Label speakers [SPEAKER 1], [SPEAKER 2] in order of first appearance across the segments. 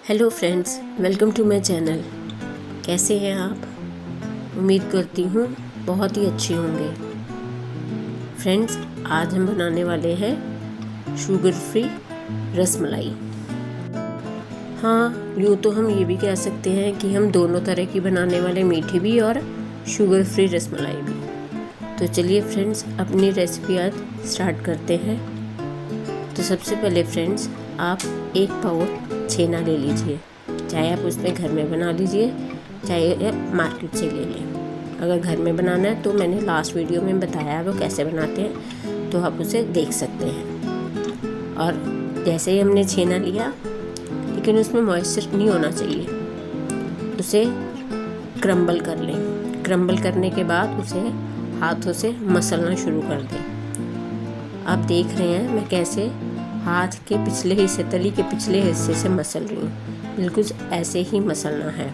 [SPEAKER 1] Hello friends, welcome to my channel. कैसे हैं आप? उम्मीद करती हूँ बहुत ही अच्छे होंगे। फ्रेंड्स, आज हम बनाने वाले हैं शुगर फ्री रसमलाई। हाँ, यूँ तो हम ये भी कह सकते हैं कि हम दोनों तरह की बनाने वाले, मीठी भी और शुगर फ्री रसमलाई भी। तो चलिए फ्रेंड्स, अपनी रेसिपी आज स्टार्ट करते हैं। तो सबसे पहले फ्रेंड्स, आप 1 पाउच छेना ले लीजिए। चाहे आप उसमें घर में बना लीजिए, चाहे आप मार्केट से ले लें। अगर घर में बनाना है तो मैंने लास्ट वीडियो में बताया वो कैसे बनाते हैं, तो आप उसे देख सकते हैं। और जैसे ही हमने छेना लिया, लेकिन उसमें मॉइस्चर नहीं होना चाहिए, उसे क्रम्बल कर लें। क्रम्बल करने के बाद उसे हाथों से मसलना शुरू कर दें। आप देख रहे हैं मैं कैसे हाथ के पिछले हिस्से, तली के पिछले हिस्से से मसल रही हूँ। बिल्कुल ऐसे ही मसलना है।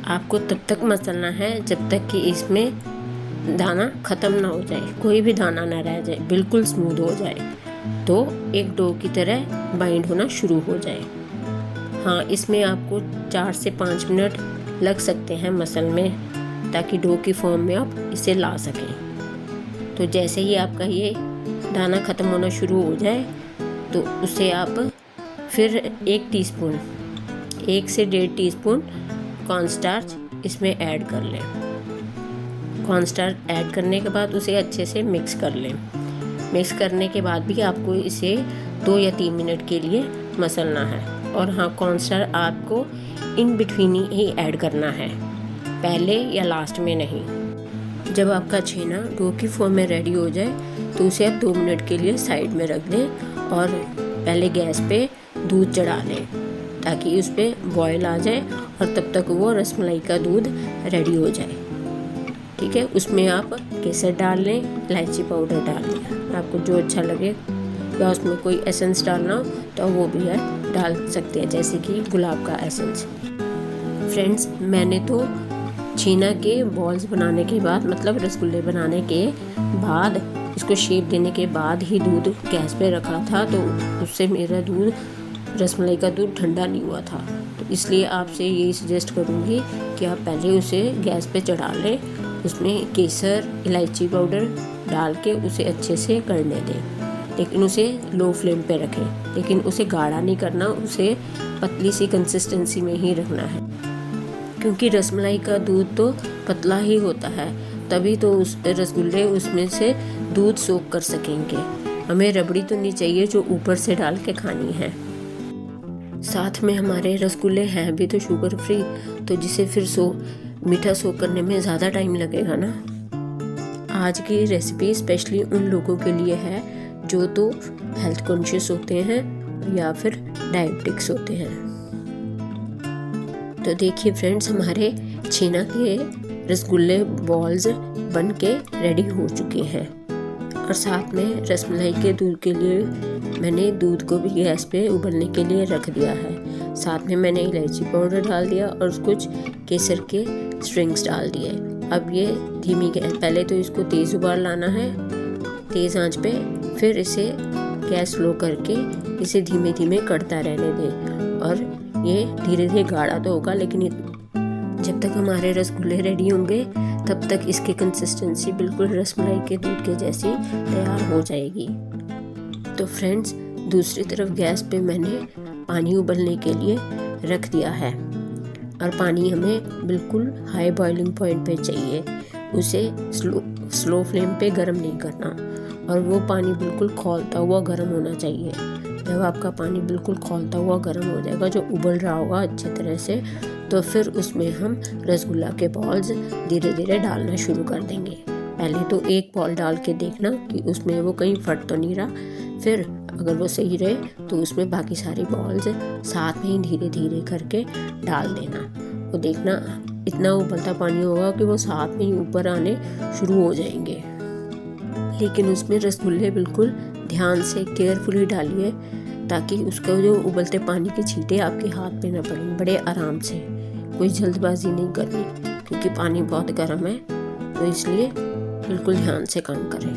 [SPEAKER 1] आपको तब तक मसलना है जब तक कि इसमें दाना ख़त्म ना हो जाए, कोई भी दाना ना रह जाए, बिल्कुल स्मूथ हो जाए, तो एक डो की तरह बाइंड होना शुरू हो जाए। हाँ, इसमें आपको 4 से 5 मिनट लग सकते हैं मसल में, ताकि डो की फॉर्म में आप इसे ला सकें। तो जैसे ही आपका ये दाना ख़त्म होना शुरू हो जाए, तो उसे आप फिर 1 टीस्पून, 1 से 1.5 टीस्पून कॉर्नस्टार्च इसमें ऐड कर लें। कॉर्नस्टार्च ऐड करने के बाद उसे अच्छे से मिक्स कर लें। मिक्स करने के बाद भी आपको इसे 2 या 3 मिनट के लिए मसलना है। और हाँ, कॉर्नस्टार्च आपको इन बिटवीन ही ऐड करना है, पहले या लास्ट में नहीं। जब आपका छेना डो की फॉर्म में रेडी हो जाए, तो उसे आप 2 मिनट के लिए साइड में रख दें और पहले गैस पे दूध चढ़ा लें, ताकि उस पर बॉयल आ जाए और तब तक वो रसमलाई का दूध रेडी हो जाए। ठीक है, उसमें आप केसर डाल लें, इलायची पाउडर डाल लें, आपको जो अच्छा लगे, या उसमें कोई एसेंस डालना हो तो वो भी आप डाल सकते हैं, जैसे कि गुलाब का एसेंस। फ्रेंड्स, मैंने तो छेना के बॉल्स बनाने के बाद, मतलब रसगुल्ले बनाने के बाद, इसको शेप देने के बाद ही दूध गैस पे रखा था, तो उससे मेरा दूध, रसमलाई का दूध ठंडा नहीं हुआ था। तो इसलिए आपसे यही सजेस्ट करूँगी कि आप पहले उसे गैस पे चढ़ा लें, उसमें केसर, इलायची पाउडर डाल के उसे अच्छे से करने दें, लेकिन उसे लो फ्लेम पे रखें। लेकिन उसे गाढ़ा नहीं करना, उसे पतली सी कंसिस्टेंसी में ही रखना है, क्योंकि रसमलाई का दूध तो पतला ही होता है, तभी तो उस रसगुल्ले उसमें से दूध सोख कर सकेंगे। हमें रबड़ी तो नहीं चाहिए जो ऊपर से डाल के खानी है। साथ में हमारे रसगुल्ले हैं भी तो शुगर फ्री, तो जिसे फिर मीठा सोख करने में ज़्यादा टाइम लगेगा ना। आज की रेसिपी स्पेशली उन लोगों के लिए है जो तो हेल्थ कॉन्शियस होते हैं या फिर डायबिटिक्स होते हैं। तो देखिए फ्रेंड्स, हमारे छेना के रसगुल्ले बॉल्स बन के रेडी हो चुके हैं। और साथ में रसमलाई के दूध के लिए मैंने दूध को भी गैस पे उबलने के लिए रख दिया है। साथ में मैंने इलायची पाउडर डाल दिया और कुछ केसर के स्ट्रिंग्स डाल दिए। अब ये धीमी गैस, पहले तो इसको तेज़ उबाल लाना है, तेज़ आंच पे, फिर इसे गैस स्लो करके इसे धीमे धीमे कढ़ता रहने दें। और ये धीरे धीरे गाढ़ा तो होगा, लेकिन जब तक हमारे रसगुल्ले रेडी होंगे तब तक इसकी कंसिस्टेंसी बिल्कुल रसमलाई के दूध के जैसी तैयार हो जाएगी। तो फ्रेंड्स, दूसरी तरफ गैस पे मैंने पानी उबलने के लिए रख दिया है, और पानी हमें बिल्कुल हाई बॉइलिंग पॉइंट पे चाहिए। उसे स्लो फ्लेम पे गर्म नहीं करना, और वो पानी बिल्कुल खौलता हुआ गर्म होना चाहिए। जब आपका पानी बिल्कुल खौलता हुआ गर्म हो जाएगा, जो उबल रहा होगा अच्छे तरह से, तो फिर उसमें हम रसगुल्ला के बॉल्स धीरे धीरे डालना शुरू कर देंगे। पहले तो 1 बॉल डाल के देखना कि उसमें वो कहीं फट तो नहीं रहा। फिर अगर वो सही रहे तो उसमें बाकी सारी बॉल्स साथ में ही धीरे धीरे करके डाल देना। वो देखना इतना उबलता पानी होगा कि वो साथ में ही ऊपर आने शुरू हो जाएंगे। लेकिन उसमें रसगुल्ले बिल्कुल ध्यान से केयरफुली डालिए, ताकि उसका जो उबलते पानी के छींटे आपके हाथ पे ना पड़ें। बड़े आराम से, कोई जल्दबाजी नहीं करनी, क्योंकि पानी बहुत गर्म है, तो इसलिए बिल्कुल ध्यान से काम करें।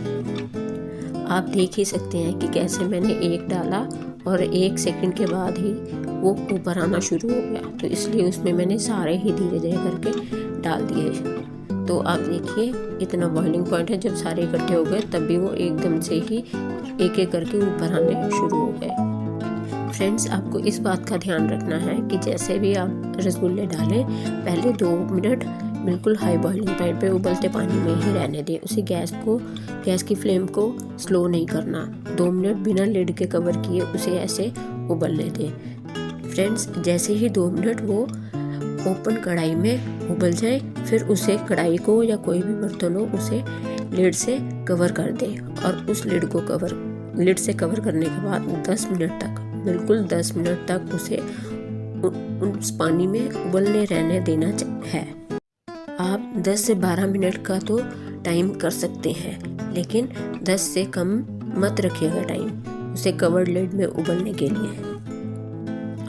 [SPEAKER 1] आप देख ही सकते हैं कि कैसे मैंने एक डाला और 1 सेकंड के बाद ही वो ऊपर आना शुरू हो गया। तो इसलिए उसमें मैंने सारे ही धीरे धीरे करके डाल दिए। तो आप देखिए इतना बॉइलिंग पॉइंट है, जब सारे इकट्ठे हो गए तब भी वो एकदम से ही एक एक करके ऊपर आने शुरू हो गए। फ्रेंड्स, आपको इस बात का ध्यान रखना है कि जैसे भी आप रसगुल्ले डालें, पहले 2 मिनट बिल्कुल हाई बॉइलिंग पॉइंट पे उबलते पानी में ही रहने दें। उसे गैस की फ्लेम को स्लो नहीं करना। 2 मिनट बिना लिड के कवर किए उसे ऐसे उबलने दें। फ्रेंड्स, जैसे ही 2 मिनट वो ओपन कढ़ाई में उबल जाए, फिर उसे कढ़ाई को या कोई भी बर्तन हो उसे लिड से कवर कर दें और उस लिड से कवर करने के बाद 10 मिनट तक, बिल्कुल 10 मिनट तक उसे उस पानी में उबलने रहने देना है। आप 10 से 12 मिनट का तो टाइम कर सकते हैं, लेकिन 10 से कम मत रखिएगा टाइम उसे कवर्ड लिड में उबलने के लिए।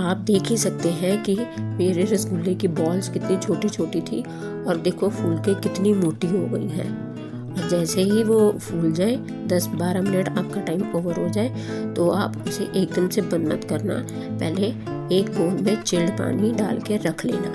[SPEAKER 1] आप देख ही सकते हैं कि मेरे रसगुल्ले की बॉल्स कितनी छोटी छोटी थी और देखो फूल के कितनी मोटी हो गई हैं। और जैसे ही वो फूल जाए, 10-12 मिनट आपका टाइम ओवर हो जाए, तो आप उसे एकदम से बंद मत करना। पहले एक बोल में चिल्ड पानी डाल के रख लेना,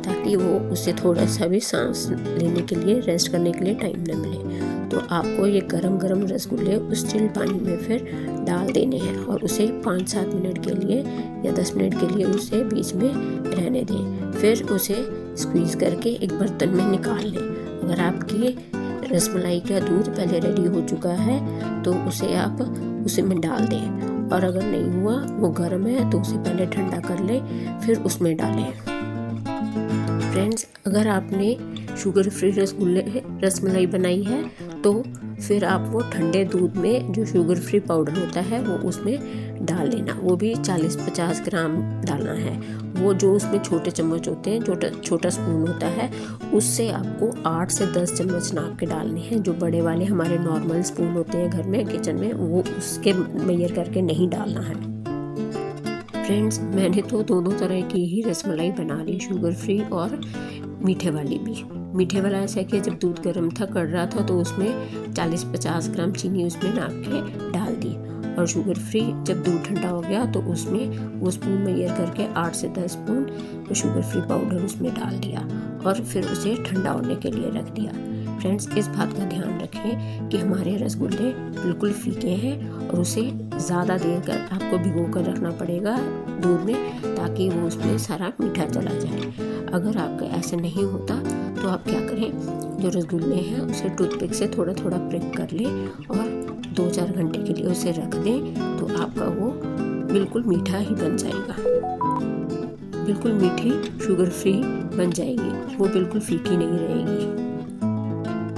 [SPEAKER 1] ताकि वो उसे थोड़ा सा भी सांस लेने के लिए, रेस्ट करने के लिए टाइम न मिले। तो आपको ये गरम गरम रसगुल्ले उस चिल्ड पानी में फिर डाल देने हैं और उसे 5-7 मिनट के लिए या 10 मिनट के लिए उसे बीच में रहने दें। फिर उसे स्क्वीज़ करके एक बर्तन में निकाल लें। अगर आपकी रसमलाई का दूध पहले रेडी हो चुका है तो उसे आप उसी में डाल दें, और अगर नहीं हुआ, वो गर्म है, तो उसे पहले ठंडा कर लें फिर उसमें डालें। फ्रेंड्स, अगर आपने शुगर फ्री रसमलाई बनाई है तो फिर आप वो ठंडे दूध में जो शुगर फ्री पाउडर होता है वो उसमें डाल लेना। वो भी 40-50 ग्राम डालना है। वो जो उसमें छोटे चम्मच होते हैं, छोटा स्पून होता है, उससे आपको 8 से 10 चम्मच नाप के डालने हैं। जो बड़े वाले हमारे नॉर्मल स्पून होते हैं घर में किचन में, वो उसके मेजर करके नहीं डालना है। फ्रेंड्स, मैंने तो दोनों तरह की ही रसमलाई बना ली, शुगर फ्री और मीठे वाली भी। मीठे वाला ऐसा कि जब दूध गर्म था, कड़ रहा था, तो उसमें 40-50 ग्राम चीनी उसमें नाप के डाल दी, और शुगर फ्री जब दूध ठंडा हो गया तो उसमें वो स्पून मेजर करके 8 से 10 स्पून शुगर फ्री पाउडर उसमें डाल दिया और फिर उसे ठंडा होने के लिए रख दिया। फ्रेंड्स, इस बात का ध्यान रखें कि हमारे रसगुल्ले बिल्कुल फीके हैं और उसे ज़्यादा देर कर आपको भिगो कर रखना पड़ेगा दूध में, ताकि वो उसमें सारा मीठा चला जाए। अगर आपका ऐसे नहीं होता तो आप क्या करें, जो रसगुल्ले हैं उसे टूथपिक से थोड़ा थोड़ा प्रिक कर लें और 2-4 घंटे के लिए उसे रख दें, तो आपका वो बिल्कुल मीठा ही बन जाएगा। बिल्कुल मीठी शुगर फ्री बन जाएगी, वो बिल्कुल फीकी नहीं रहेगी।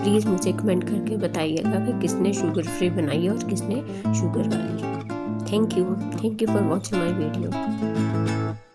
[SPEAKER 1] प्लीज़ मुझे कमेंट करके बताइएगा कि किसने शुगर फ्री बनाई और किसने शुगर वाली। Thank you for watching my video.